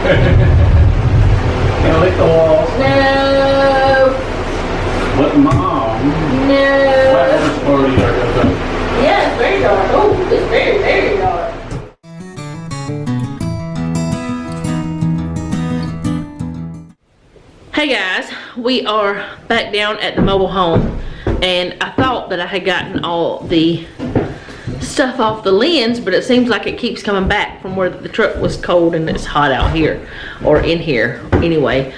Can I lick the walls? No. What, Mom? No. What hours party are you? Yeah, it's very dark. Oh, it's very, very dark. Hey guys, we are back down at the mobile home, and I thought that I had gotten all the stuff off the lens, but it seems like it keeps coming back from where the truck was cold and it's hot out here, or in here anyway.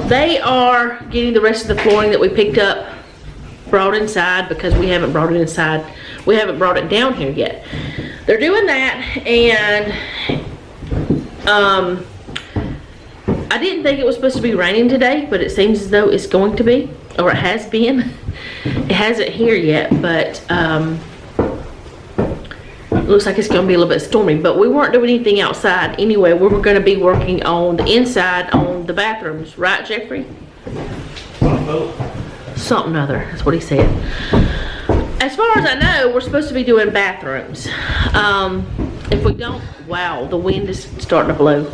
They are getting the rest of the flooring that we picked up brought inside, because we haven't brought it inside. We haven't brought it down here yet. They're doing that, and I didn't think it was supposed to be raining today, but it seems as though it's going to be, or it has been. It hasn't here yet, but it looks like it's going to be a little bit stormy. But we weren't doing anything outside anyway. We were going to be working on the inside on the bathrooms, right, Jeffrey? Something other, that's what he said. As far as I know, we're supposed to be doing bathrooms. If we don't, wow, the wind is starting to blow.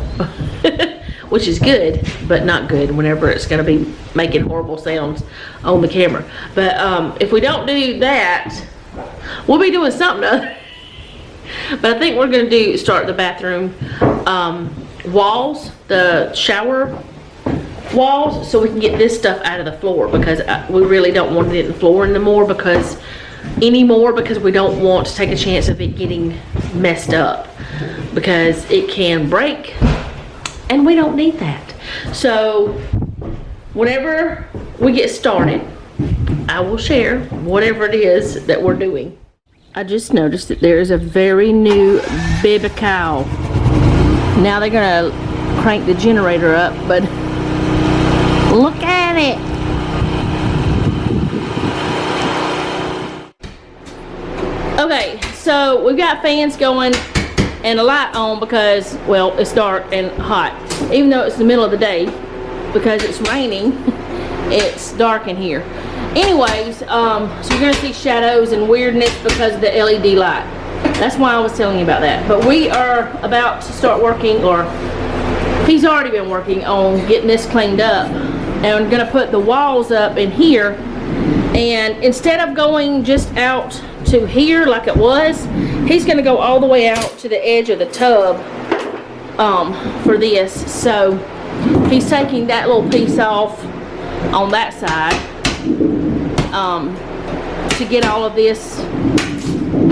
Which is good, but not good whenever it's going to be making horrible sounds on the camera. But if we don't do that, we'll be doing something other. But I think we're going to start the bathroom walls, the shower walls, so we can get this stuff out of the floor, because we really don't want it in the floor anymore, because we don't want to take a chance of it getting messed up, because it can break. And we don't need that. So whenever we get started, I will share whatever it is that we're doing. I just noticed that there is a very new baby cow. Now they're gonna crank the generator up, but look at it. Okay, so we've got fans going and a light on because, well, it's dark and hot. Even though it's the middle of the day, because it's raining, it's dark in here. Anyways, so you're gonna see shadows and weirdness because of the LED light. That's why I was telling you about that. But we are about to start working, or he's already been working on getting this cleaned up. And I'm gonna put the walls up in here. And instead of going just out to here like it was, he's gonna go all the way out to the edge of the tub for this. So he's taking that little piece off on that side to get all of this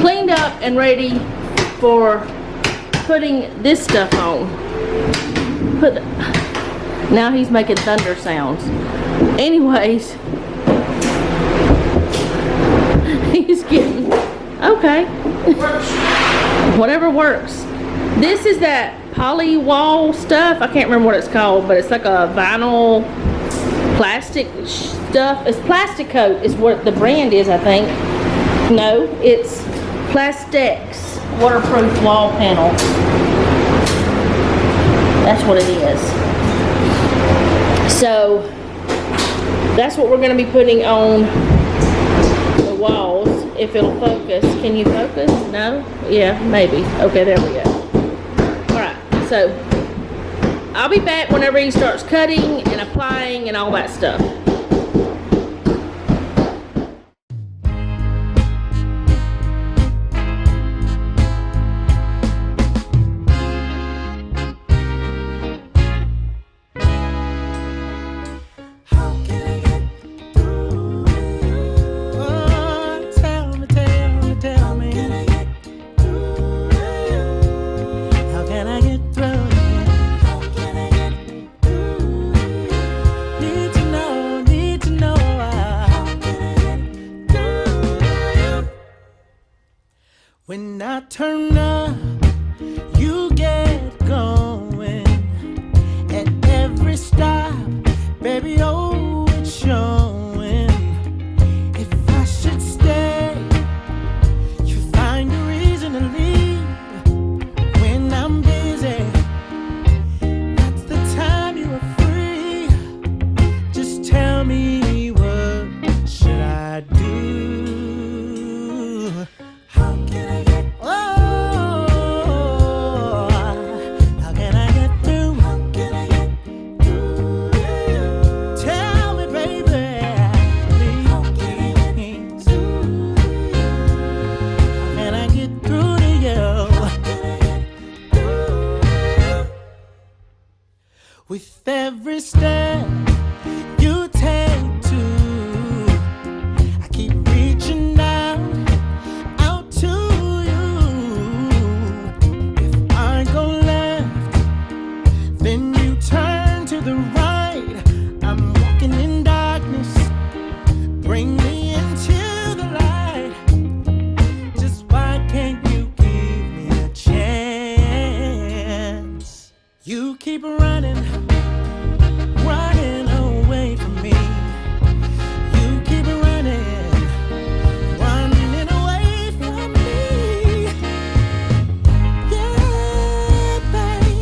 cleaned up and ready for putting this stuff on. Now he's making thunder sounds. Anyways, he's getting, okay. Whatever works. This is that poly wall stuff. I can't remember what it's called, but it's like a vinyl plastic stuff. It's Plastic Coat is what the brand is, I think. No, it's Plastex waterproof wall panel. That's what it is. So that's what we're going to be putting on the walls. If it'll focus. Can you focus? No? Yeah, maybe. Okay, there we go. Alright, so I'll be back whenever he starts cutting and applying and all that stuff. When I turn up, you get going. At every stop, baby, oh, it's showing. If I should stay, you find a reason to leave. When I'm busy, that's the time you are free. Just tell me, what should I do? How can I get, oh, how can With every step you take to, I keep reaching out to you. If I go left, then you turn to the right. I'm walking in darkness, bring me into the light. Just why can't you give me a chance? You keep running away from me. You keep running away from me. Yeah, baby.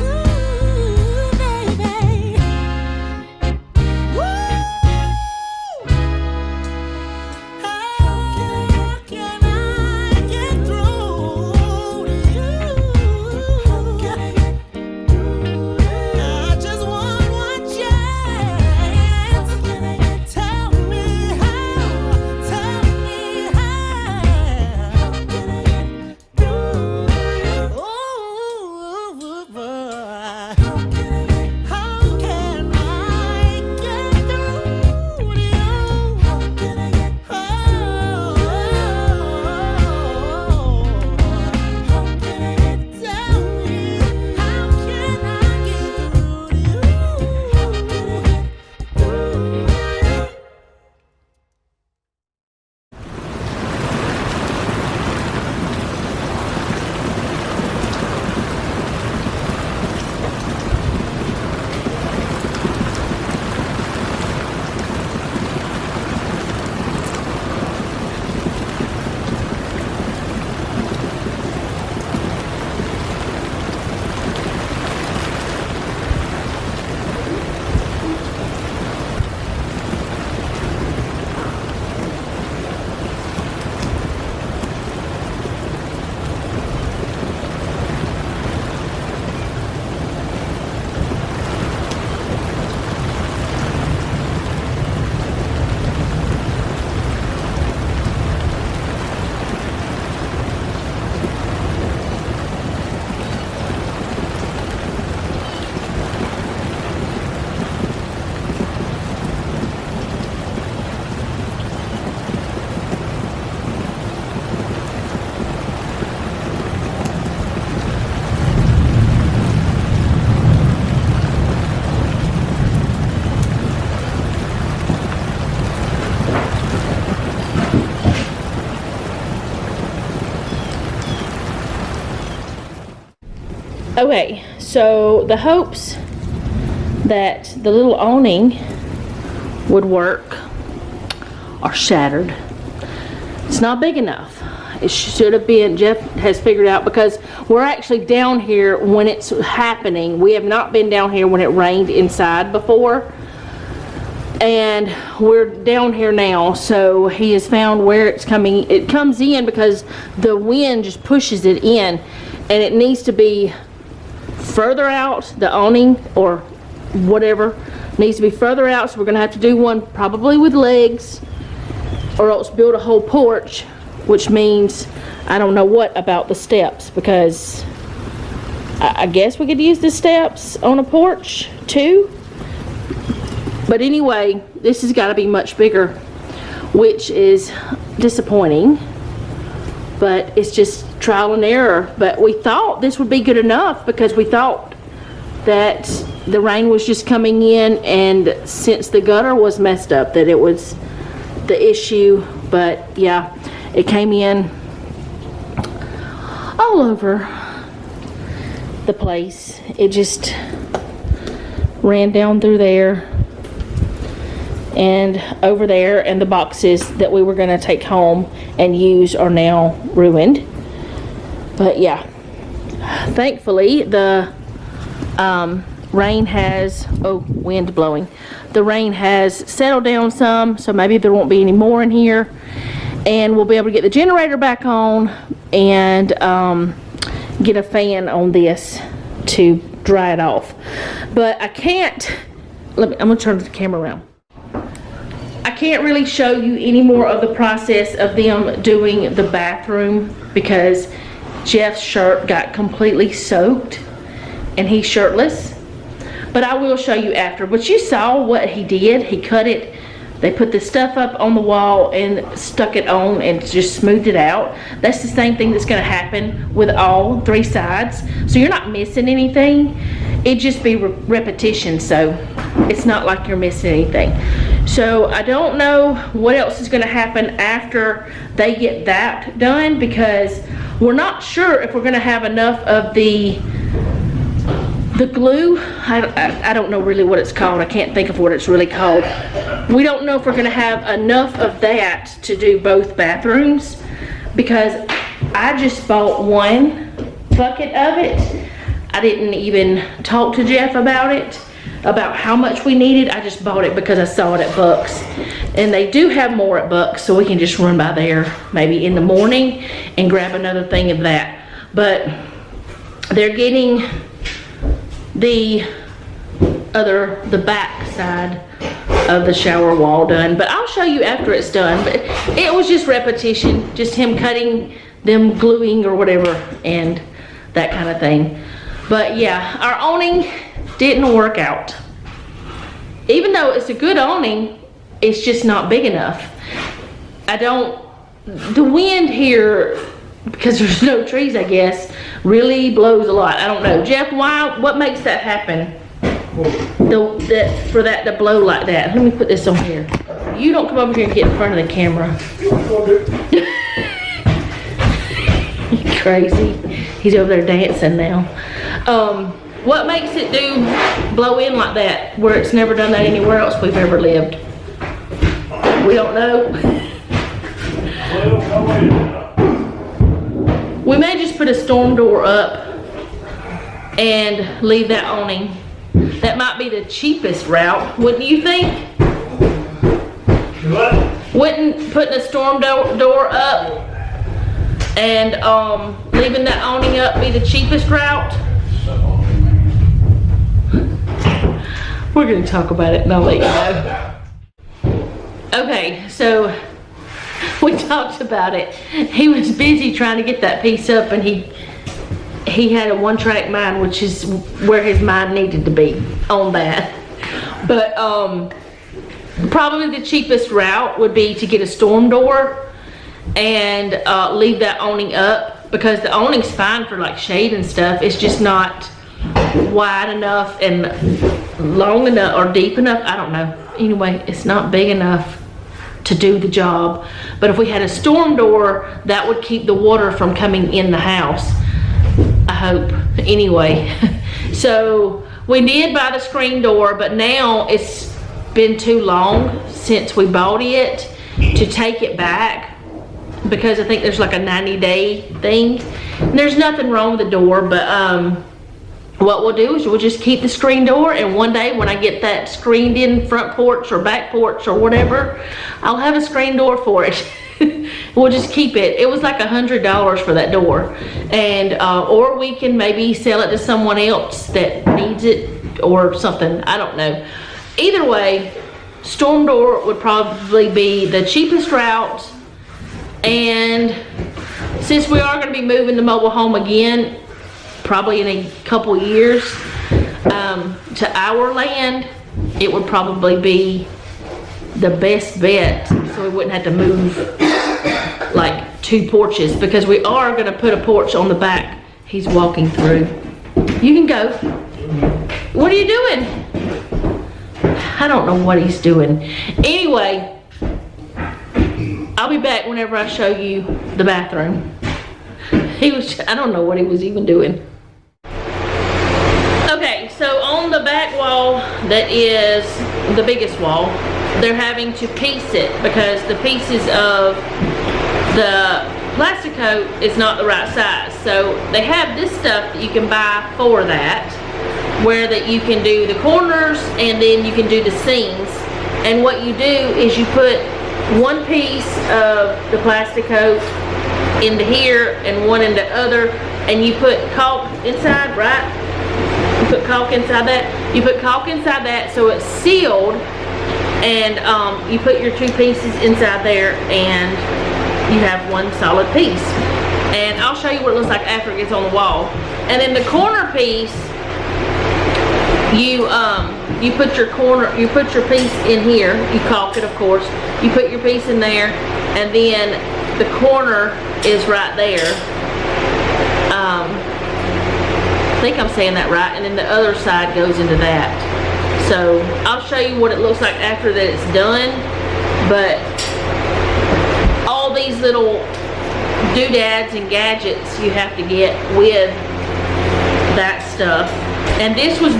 Ooh, baby. Woo! How can I get through to you? How can I get through to you? I just want one chance. How can I get? Tell me how. Tell me how. How can I get through to you? Ooh, how can I get? How can I get through to you? How can I get? Oh, how can I get? Tell me how can I get through to you? How can I get through to you? Okay, so the hopes that the little awning would work are shattered. It's not big enough. It should have been, Jeff has figured out, because we're actually down here when it's happening. We have not been down here when it rained inside before. And we're down here now, so he has found where it's coming. It comes in because the wind just pushes it in, and it needs to be further out. The awning or whatever needs to be further out, so we're gonna have to do one probably with legs, or else build a whole porch, which means I don't know what about the steps, because I guess we could use the steps on a porch too. But anyway, this has got to be much bigger, which is disappointing, but it's just trial and error. But we thought this would be good enough, because we thought that the rain was just coming in, and since the gutter was messed up, that it was the issue. But yeah, it came in all over the place. It just ran down through there and over there, and the boxes that we were going to take home and use are now ruined. But yeah, thankfully the rain has, wind blowing, the rain has settled down some, so maybe there won't be any more in here, and we'll be able to get the generator back on and get a fan on this to dry it off. But I can't, I'm gonna turn the camera around. I can't really show you any more of the process of them doing the bathroom, because Jeff's shirt got completely soaked and he's shirtless. but I will show you after. But you saw what he did. He cut it. They put the stuff up on the wall and stuck it on and just smoothed it out. That's the same thing that's gonna happen with all 3 sides. So you're not missing anything. It'd just be repetition, so it's not like you're missing anything. So I don't know what else is gonna happen after they get that done, because we're not sure if we're gonna have enough of the glue. I don't know really what it's called. I can't think of what it's really called. We don't know if we're gonna have enough of that to do both bathrooms, because I just bought 1 bucket of it. I didn't even talk to Jeff about it, about how much we needed. I just bought it because I saw it at Bucks. And they do have more at Bucks, so we can just run by there maybe in the morning and grab another thing of that. But they're getting the back side of the shower wall done, but I'll show you after it's done. But it was just repetition, just him cutting them, gluing or whatever, and that kind of thing. But yeah, our awning didn't work out. Even though it's a good awning, it's just not big enough. The wind here, because there's no trees, I guess, really blows a lot. I don't know. Jeff, what makes that happen? For that to blow like that. Let me put this on here. You don't come over here and get in front of the camera. You're crazy. He's over there dancing now. What makes it blow in like that, where it's never done that anywhere else we've ever lived? We don't know. We may just put a storm door up and leave that awning. That might be the cheapest route, wouldn't you think? What? Wouldn't putting a storm door up and leaving that awning up be the cheapest route? We're gonna talk about it and I'll let you know. Okay, so we talked about it. He was busy trying to get that piece up, and he had a 1-track mind, which is where his mind needed to be on that. But probably the cheapest route would be to get a storm door and leave that awning up, because the awning's fine for like shade and stuff. It's just not wide enough and long enough or deep enough. I don't know. Anyway, it's not big enough to do the job. But if we had a storm door, that would keep the water from coming in the house, I hope. Anyway, so we did buy the screen door, but now it's been too long since we bought it to take it back, because I think there's like a 90-day thing. And there's nothing wrong with the door, but what we'll do is we'll just keep the screen door, and one day when I get that screened in front porch or back porch or whatever, I'll have a screen door for it. We'll just keep it. It was like $100 for that door, and or we can maybe sell it to someone else that needs it or something. I don't know. Either way, storm door would probably be the cheapest route. And since we are going to be moving the mobile home again, probably in a couple years, to our land, it would probably be the best bet, so we wouldn't have to move like 2 porches, because we are going to put a porch on the back. He's walking through. You can go. What are you doing? I don't know what he's doing. Anyway, I'll be back whenever I show you the bathroom. I don't know what he was even doing. Okay, so on the back wall, that is the biggest wall, they're having to piece it because the pieces of the plastic coat is not the right size. So they have this stuff that you can buy for that, where that you can do the corners and then you can do the seams. And what you do is you put one piece of the plastic coat into here and one into other, and you put caulk inside, right? You put caulk inside that. You put caulk inside that so it's sealed, and you put your 2 pieces inside there, and you have one solid piece. And I'll show you what it looks like after it gets on the wall. And then the corner piece, you put your piece in here, you caulk it of course, you put your piece in there, and then the corner is right there. I think I'm saying that right, and then the other side goes into that. So I'll show you what it looks like after that it's done, but all these little doodads and gadgets you have to get with that stuff. And this was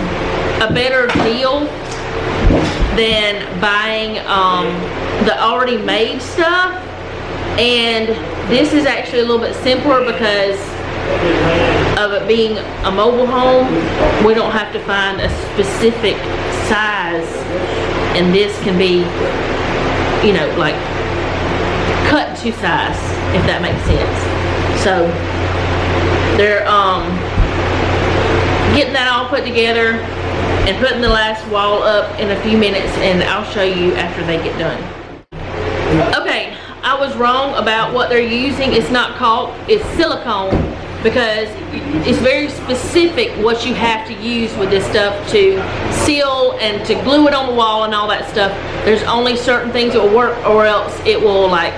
a better deal than buying the already made stuff, and this is actually a little bit simpler because of it being a mobile home. We don't have to find a specific size, and this can be, you know, like cut to size, if that makes sense. So they're getting that all put together and putting the last wall up in a few minutes, and I'll show you after they get done. Okay, I was wrong about what they're using. It's not caulk, it's silicone, because it's very specific what you have to use with this stuff to seal and to glue it on the wall and all that stuff. There's only certain things that will work, or else it will like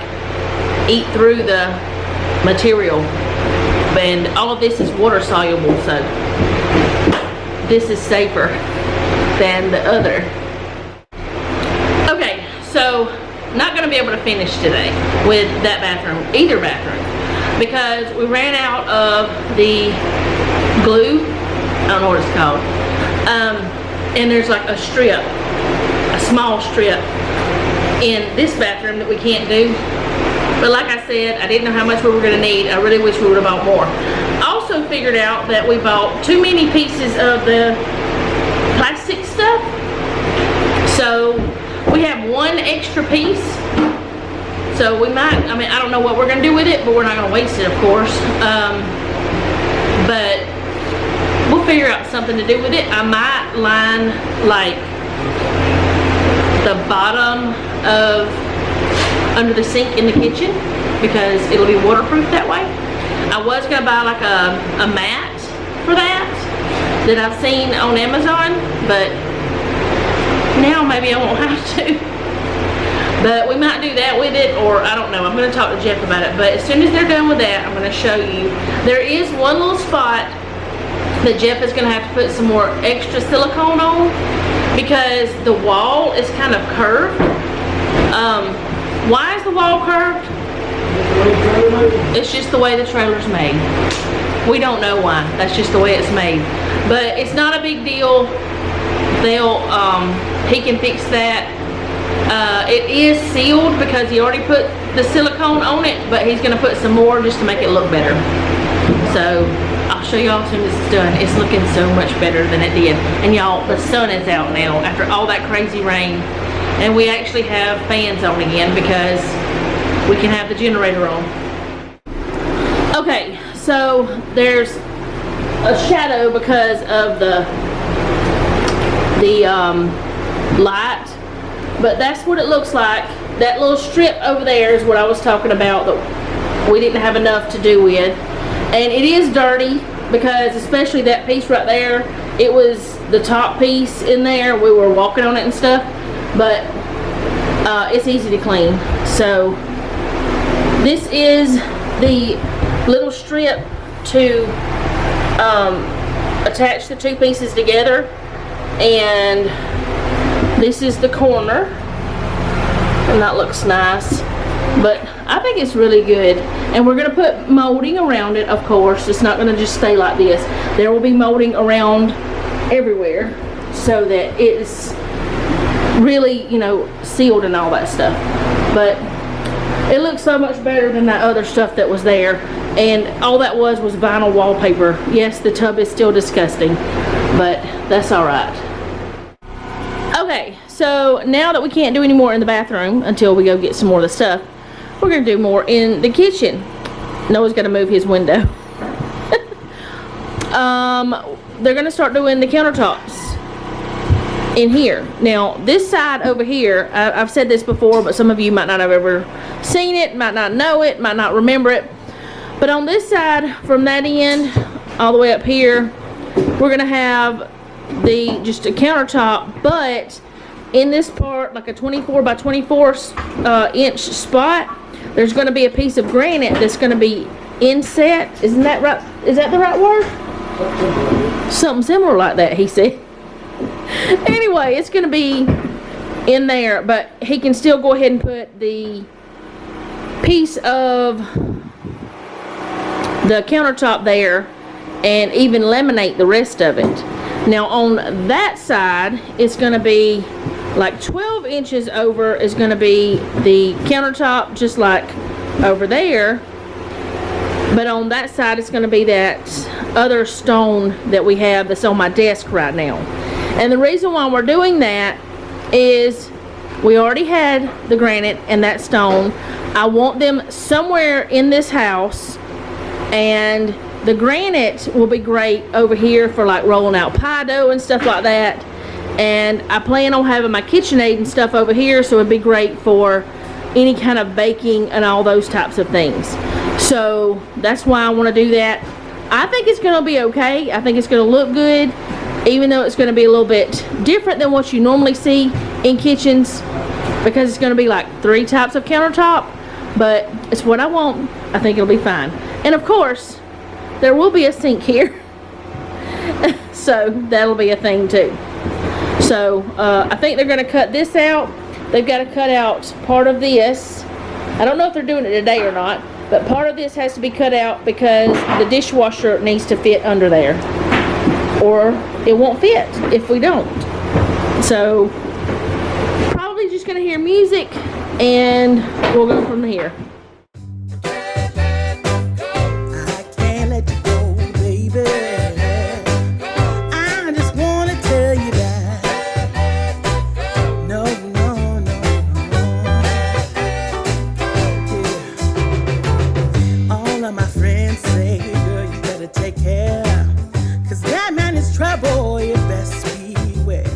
eat through the material. And all of this is water soluble, so this is safer than the other. Okay, so not gonna be able to finish today with that bathroom, either bathroom, because we ran out of the glue. I don't know what it's called. And there's like a strip, a small strip in this bathroom that we can't do. But like I said, I didn't know how much we were gonna need. I really wish we would have bought more. Also figured out that we bought too many pieces of the plastic stuff. So we have one extra piece. So we might, I mean, I don't know what we're gonna do with it, but we're not gonna waste it, of course. But we'll figure out something to do with it. I might line like the bottom of under the sink in the kitchen, because it'll be waterproof that way. I was gonna buy like a mat for that I've seen on Amazon, but now maybe I won't have to. But we might do that with it, or I don't know. I'm gonna talk to Jeff about it, but as soon as they're done with that, I'm gonna show you. There is one little spot that Jeff is gonna have to put some more extra silicone on, because the wall is kind of curved. Why is the wall curved? It's just the way the trailer's made. We don't know why. That's just the way it's made. But it's not a big deal. He can fix that. It is sealed because he already put the silicone on it, but he's gonna put some more just to make it look better. So I'll show y'all as soon as it's done. It's looking so much better than it did. And y'all, the sun is out now after all that crazy rain. And we actually have fans on again because we can have the generator on. Okay, so there's a shadow because of the light, but that's what it looks like. That little strip over there is what I was talking about that we didn't have enough to do with. And it is dirty because, especially that piece right there, it was the top piece in there. We were walking on it and stuff, but it's easy to clean. So this is the little strip to attach the two pieces together, and this is the corner, and that looks nice. But I think it's really good, and we're gonna put molding around it. Of course, it's not gonna just stay like this. There will be molding around everywhere so that it's really, you know, sealed and all that stuff. But it looks so much better than that other stuff that was there, and all that was vinyl wallpaper. Yes, the tub is still disgusting, but that's all right. Okay, so now that we can't do any more in the bathroom until we go get some more of the stuff, we're gonna do more in the kitchen. Noah's gonna move his window. They're gonna start doing the countertops in here. Now this side over here, I've said this before, but some of you might not have ever seen it, might not know it, might not remember it, but on this side, from that end all the way up here, we're gonna have just a countertop, but in this part, like a 24 by 24 inch spot, there's going to be a piece of granite that's going to be inset. Isn't that right? Is that the right word? Something similar like that, he said. Anyway, it's going to be in there, but he can still go ahead and put the piece of the countertop there and even laminate the rest of it. Now on that side, it's going to be like 12 inches over is going to be the countertop, just like over there. But on that side, it's going to be that other stone that we have that's on my desk right now. And the reason why we're doing that is we already had the granite and that stone. I want them somewhere in this house, and the granite will be great over here for like rolling out pie dough and stuff like that. And I plan on having my KitchenAid and stuff over here, so it'd be great for any kind of baking and all those types of things. So that's why I want to do that. I think it's going to be okay. I think it's going to look good, even though it's going to be a little bit different than what you normally see in kitchens, because it's going to be like 3 types of countertop, but it's what I want. I think it'll be fine. And of course, there will be a sink here. So that'll be a thing too. So I think they're going to cut this out. They've got to cut out part of this. I don't know if they're doing it today or not, but part of this has to be cut out because the dishwasher needs to fit under there, or it won't fit if we don't. So probably just going to hear music and we'll go from here. I can't let you go, baby. I just wanna tell you that. No, no, no, no. Yeah. All of my friends say, girl, you better take care, 'cause that man is trouble, you best beware.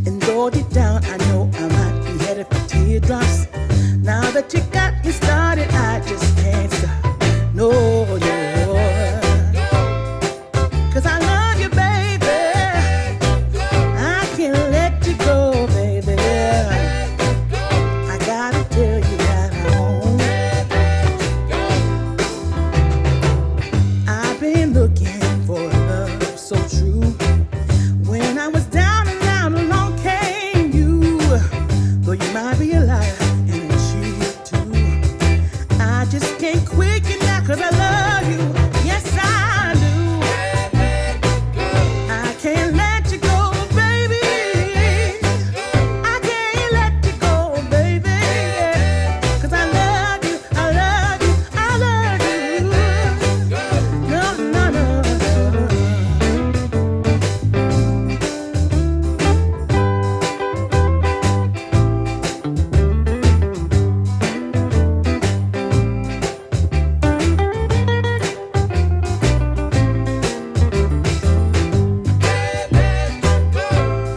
And though deep down I know I might be headed for teardrops, now that you got me started, I just can't stop. No, no. 'Cause I love you, baby. I can't let you go, baby. I gotta tell you that I won't. I've been looking for a love so true. When I was down and out, along came you. Though you might be a liar and a cheat too, I just can't quit you now 'cause I love you. Yes, I do. I can't let you go, baby. I can't let you go, baby. 'Cause I love you, I love you, I love you. No, no, no.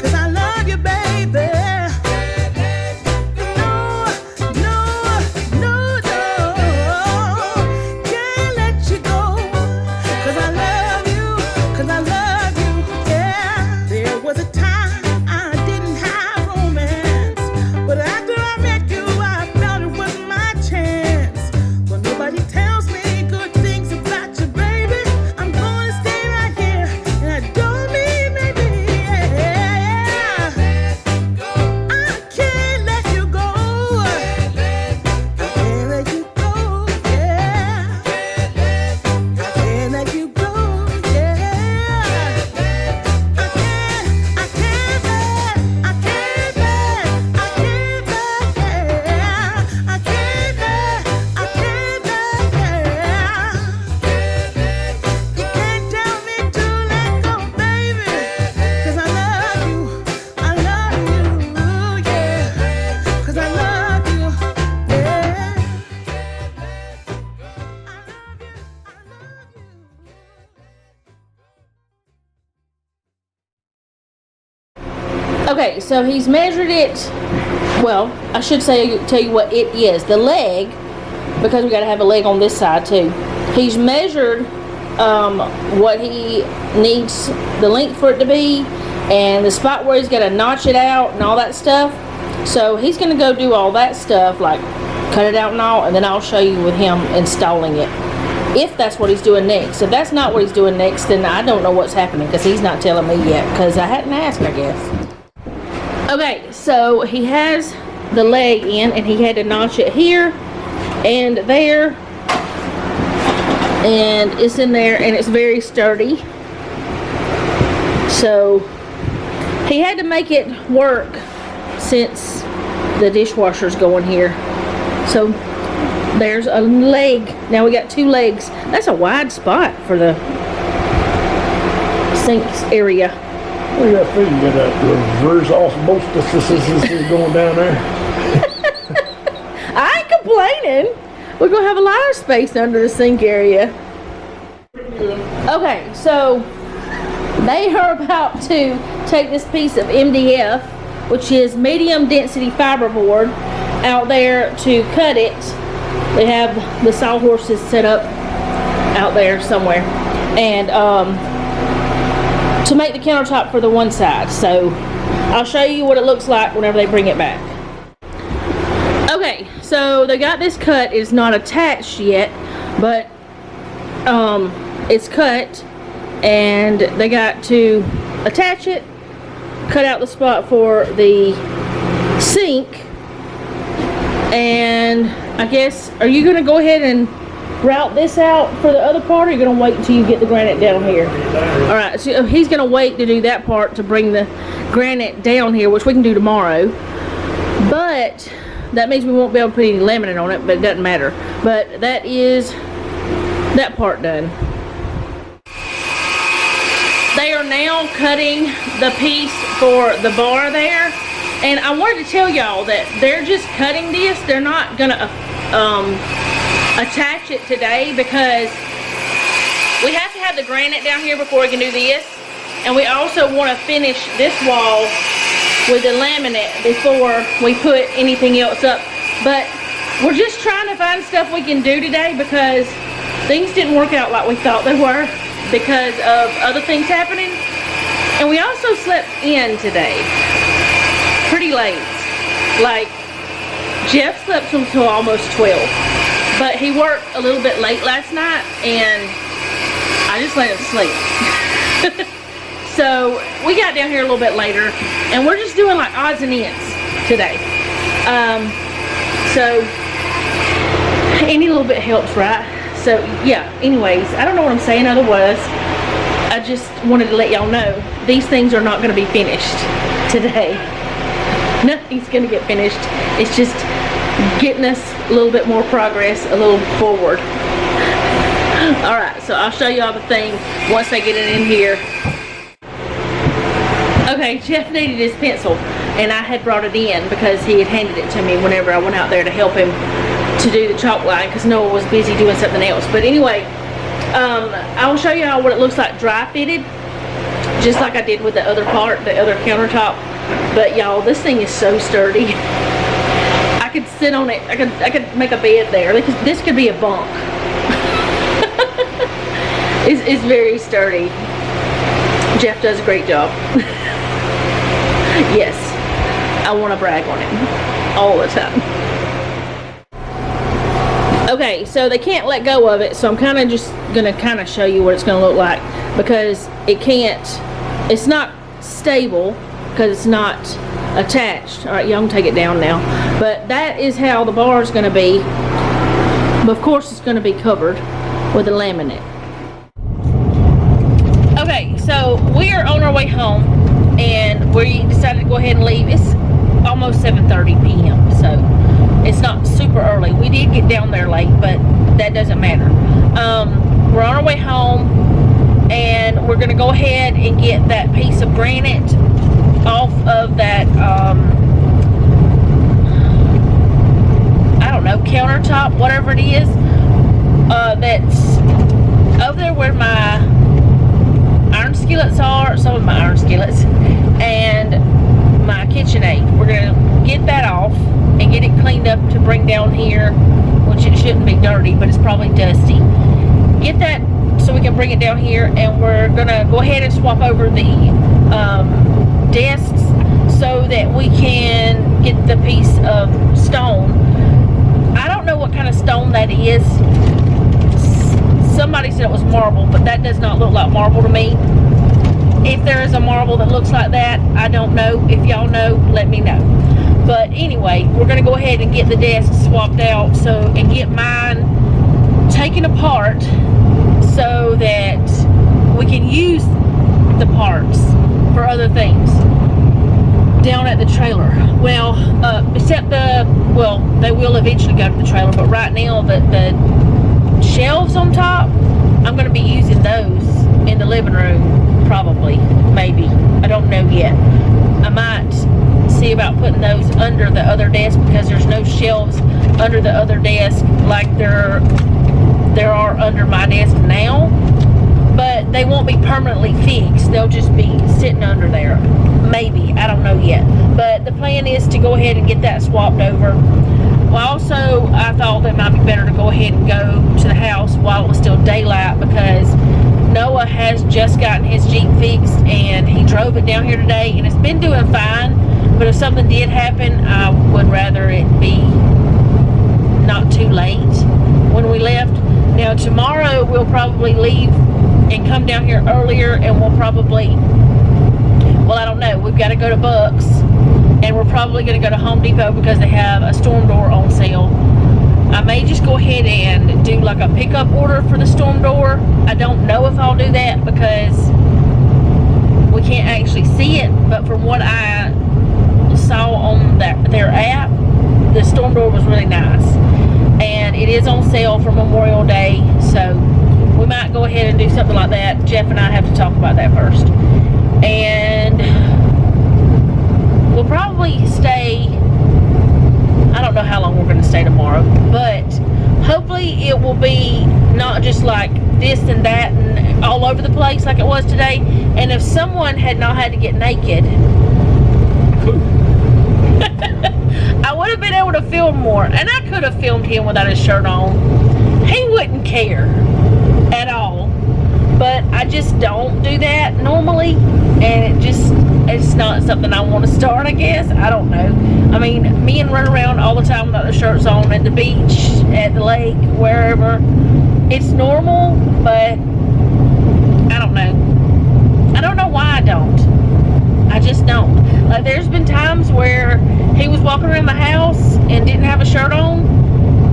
Cause I love you, baby. No, no, no, no. Can't let you go. 'Cause I love you, 'cause I love you, yeah. There was a time I didn't have romance, but after I met you, I felt it was my chance. But nobody tells me good things about you, baby. I'm gonna stay right here, and I don't mean maybe, yeah. I can't let you go. I can't let you go, yeah. I can't let you go, yeah. I can't let, I can't let, I can't let, yeah. I can't let, I can't let, yeah. You can't tell me to let go, baby. 'Cause I love you, yeah. 'Cause I love you, yeah. Okay, so he's measured it. Well, I should say, tell you what it is. The leg, because we got to have a leg on this side too. He's measured what he needs the length for it to be, and the spot where he's gonna notch it out and all that stuff. So he's gonna go do all that stuff, like cut it out and all, and then I'll show you with him installing it, if that's what he's doing next. If that's not what he's doing next, then I don't know what's happening, because he's not telling me yet, because I hadn't asked, I guess. Okay, so he has the leg in, and he had to notch it here and there, and it's in there, and it's very sturdy. So he had to make it work since the dishwasher's going here. So there's a leg. Now we got 2 legs. That's a wide spot for the sinks area. Look at that thing, you got that reverse osmosis going down there. I ain't complaining. We're gonna have a lot of space under the sink area. Okay, so they are about to take this piece of MDF, which is medium density fiberboard, out there to cut it. They have the sawhorses set up out there somewhere, and to make the countertop for the one side. So I'll show you what it looks like whenever they bring it back. Okay, so they got this cut. It's not attached yet, but it's cut, and they got to attach it, cut out the spot for the sink, and I guess, are you gonna go ahead and route this out for the other part, or are you gonna wait until you get the granite down here? All right, so he's gonna wait to do that part to bring the granite down here, which we can do tomorrow, but that means we won't be able to put any laminate on it, but it doesn't matter. But that is that part done. They are now cutting the piece for the bar there, and I wanted to tell y'all that they're just cutting this. They're not gonna attach it today, because we have to have the granite down here before we can do this, and we also want to finish this wall with the laminate before we put anything else up. But we're just trying to find stuff we can do today, because things didn't work out like we thought they were because of other things happening. And we also slept in today pretty late. Like, Jeff slept until almost 12, but he worked a little bit late last night, and I just let him sleep. So we got down here a little bit later, and we're just doing like odds and ends today. So any little bit helps, right? So yeah, anyways, I don't know what I'm saying otherwise. I just wanted to let y'all know these things are not going to be finished today. Nothing's going to get finished. It's just getting us a little bit more progress, a little forward. Alright, so I'll show y'all the thing once they get it in here. Okay, Jeff needed his pencil, and I had brought it in because he had handed it to me whenever I went out there to help him to do the chalk line, because Noah was busy doing something else. But anyway, I'll show y'all what it looks like dry fitted, just like I did with the other part, the other countertop. But y'all, this thing is so sturdy. I could sit on it. I could make a bed there. This could be a bunk. It's very sturdy. Jeff does a great job. Yes, I want to brag on him all the time. Okay, so they can't let go of it, so I'm kind of just going to show you what it's going to look like, because it's not stable because it's not attached. All right, y'all can take it down now. But that is how the bar is going to be. But of course, it's going to be covered with a laminate. Okay, so we are on our way home, and we decided to go ahead and leave. It's almost 7:30 p.m., so it's not super early. We did get down there late, but that doesn't matter. We're on our way home, and we're going to go ahead and get that piece of granite off of that, I don't know, countertop, whatever it is, that's over there where my iron skillets are, some of my iron skillets, and my KitchenAid. We're going to get that off and get it cleaned up to bring down here, which it shouldn't be dirty, but it's probably dusty. Get that so we can bring bring it down here, and we're gonna go ahead and swap over the desks so that we can get the piece of stone. I don't know what kind of stone that is. Somebody said it was marble, but that does not look like marble to me. If there is a marble that looks like that, I don't know. If y'all know, let me know. But anyway, we're gonna go ahead and get the desks swapped out and get mine taken apart so that we can use the parts for other things down at the trailer. Well, except they will eventually go to the trailer, but right now the shelves on top, I'm going to be using those in the living room, probably, maybe. I don't know yet. I might see about putting those under the other desk because there's no shelves under the other desk like there are under my desk now. But they won't be permanently fixed. They'll just be sitting under there. Maybe. I don't know yet. But the plan is to go ahead and get that swapped over. Well, also, I thought that it might be better to go ahead and go to the house while it was still daylight because Noah has just gotten his Jeep fixed and he drove it down here today and it's been doing fine. But if something did happen, I would rather it be not too late when we left. Now, tomorrow we'll probably leave and come down here earlier, and we'll probably, well, I don't know, we've got to go to Bucks, and we're probably going to go to Home Depot because they have a storm door on sale. I may just go ahead and do like a pickup order for the storm door. I don't know if I'll do that because we can't actually see it, but from what I saw on their app, the storm door was really nice, and it is on sale for Memorial Day, so we might go ahead and do something like that. Jeff and I have to talk about that first. And we'll probably stay, I don't know how long we're going to stay tomorrow, but hopefully it will be not just like this and that and all over the place like it was today. And if someone had not had to get naked, I would have been able to film more. And I could have filmed him without his shirt on. He wouldn't care at all, but I just don't do that normally, and it's not something I want to start, I guess. I don't know. I mean, me and run around all the time without the shirts on at the beach, at the lake, wherever. It's normal, but I don't know. I don't know why I don't. I just don't. Like, there's been times where he was walking around the house and didn't have a shirt on,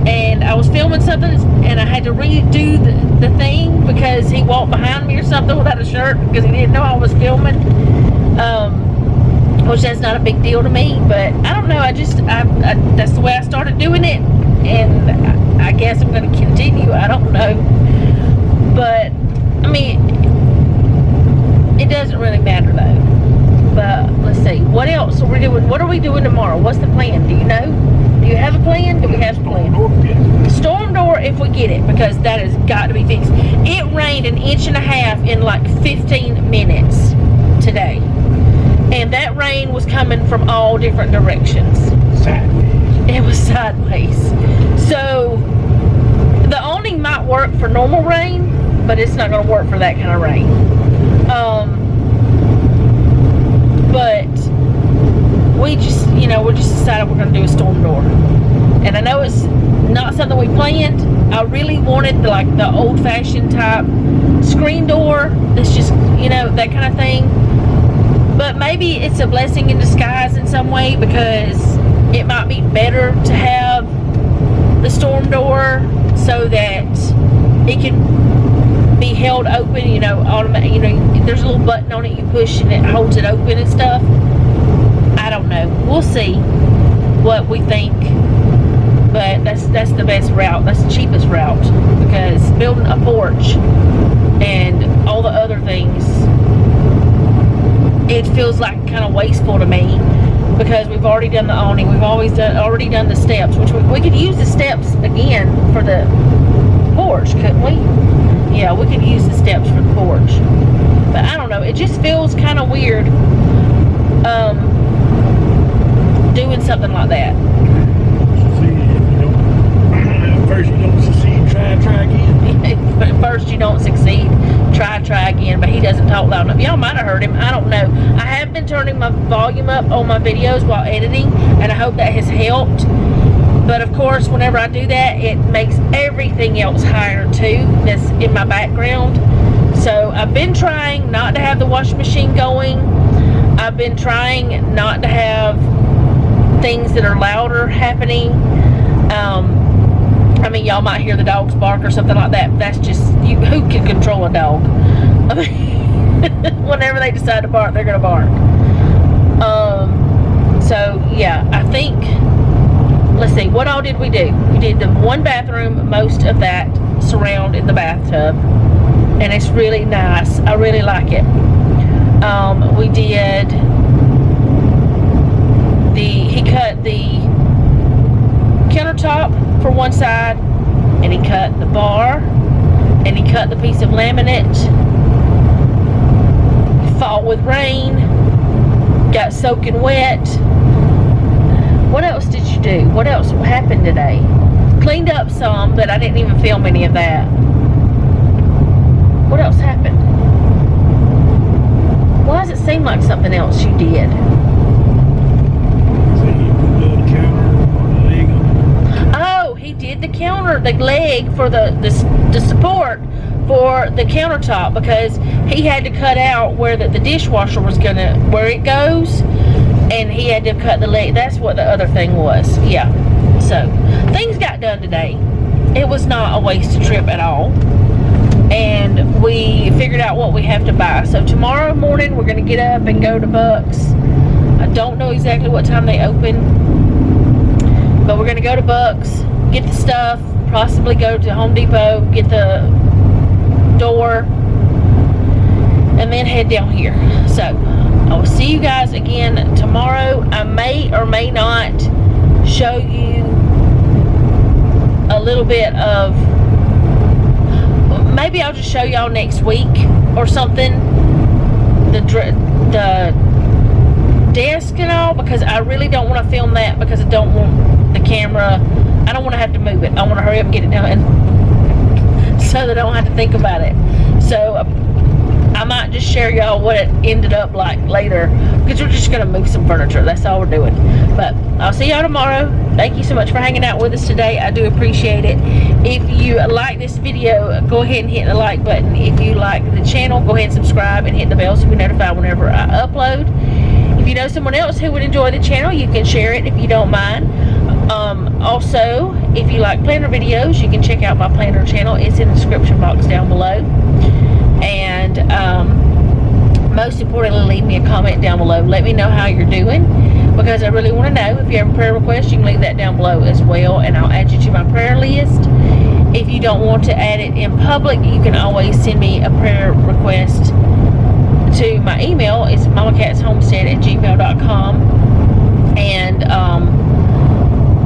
and I was filming something and I had to redo the thing because he walked behind me or something without a shirt because he didn't know I was filming, which that's not a big deal to me, but I don't know, I that's the way I started doing it, and I guess I'm going to continue. I don't know, but I mean, it doesn't really matter though. But let's see, what else are we doing? What are we doing tomorrow? What's the plan? Do you know? Do you have a plan? Do we have a plan? Storm door if we get it, because that has got to be fixed. It rained 1.5 inches in like 15 minutes today. And that rain was coming from all different directions. Sideways. It was sideways. So the awning might work for normal rain, but it's not going to work for that kind of rain. But we just, we just decided we're going to do a storm door. And I know it's not something we planned. I really wanted the old-fashioned type screen door. It's just, that kind of thing. But maybe it's a blessing in disguise in some way, because it might be better to have the storm door so that it can be held open, automatic. There's a little button on it you push and it holds it open and stuff. I don't know. We'll see what we think. But that's the best route. That's the cheapest route, because building a porch and all the other things, it feels like kind of wasteful to me, because we've already done the awning. We've already done the steps, which we could use the steps again for the porch, couldn't we? Yeah, we could use the steps for the porch. But I don't know. It just feels kind of weird doing something like that. First you don't succeed, try again. But at first you don't succeed, try again, but he doesn't talk loud enough. Y'all might have heard him. I don't know. I have been turning my volume up on my videos while editing, and I hope that has helped. But of course, whenever I do that, it makes everything else higher too that's in my background. So I've been trying not to have the washing machine going. I've been trying not to have things that are louder happening. I mean, y'all might hear the dogs bark or something like that, but that's just, who can control a dog? I mean, whenever they decide to bark, they're gonna bark. So yeah, I think, let's see, what all did we do? We did the one bathroom, most of that surrounded the bathtub, and it's really nice. I really like it. We did he cut the countertop for one side, and he cut the bar, and he cut the piece of laminate. Fought with rain, got soaking wet. What else did you do? What else happened today? Cleaned up some, but I didn't even film any of that. What else happened? Why does it seem like something else you did? Oh, he did the counter, the leg for the support for the countertop, because he had to cut out where the dishwasher was gonna, where it goes, and he had to cut the leg. That's what the other thing was. Yeah. So things got done today. It was not a wasted trip at all. And we figured out what we have to buy. So tomorrow morning we're gonna get up and go to Bucks. I don't know exactly what time they open, but we're gonna go to Bucks, get the stuff, possibly go to Home Depot, get the door, and then head down here. So I will see you guys again tomorrow. I may or may not show you a little bit of, maybe I'll just show y'all next week or something, the desk and all, because I really don't want to film that, because I don't want the camera, I don't want to have to move it. I want to hurry up and get it done so that I don't have to think about it. So I might just share y'all what it ended up like later, because we're just going to move some furniture. That's all we're doing. But I'll see y'all tomorrow. Thank you so much for hanging out with us today. I do appreciate it. If you like this video, go ahead and hit the like button. If you like the channel, go ahead and subscribe and hit the bell so you'll be notified whenever I upload. If you know someone else who would enjoy the channel, you can share it if you don't mind. Also, if you like planner videos, you can check out my planner channel. It's in the description box down below. And most importantly, leave me a comment down below. Let me know how you're doing, because I really want to know. If you have a prayer request, you can leave that down below as well, and I'll add you to my prayer list. If you don't want to add it in public, you can always send me a prayer request to my email. It's mamacatsHomestead@gmail.com. And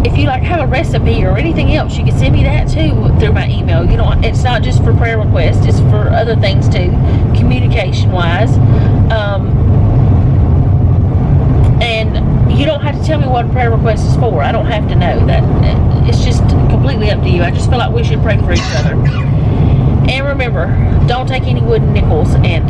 if you like have a recipe or anything else, you can send me that too through my email. You know, it's not just for prayer requests, it's for other things too, communication wise. And you don't have to tell me what a prayer request is for. I don't have to know that. It's just completely up to you. I just feel like we should pray for each other. And remember, don't take any wooden nickels, and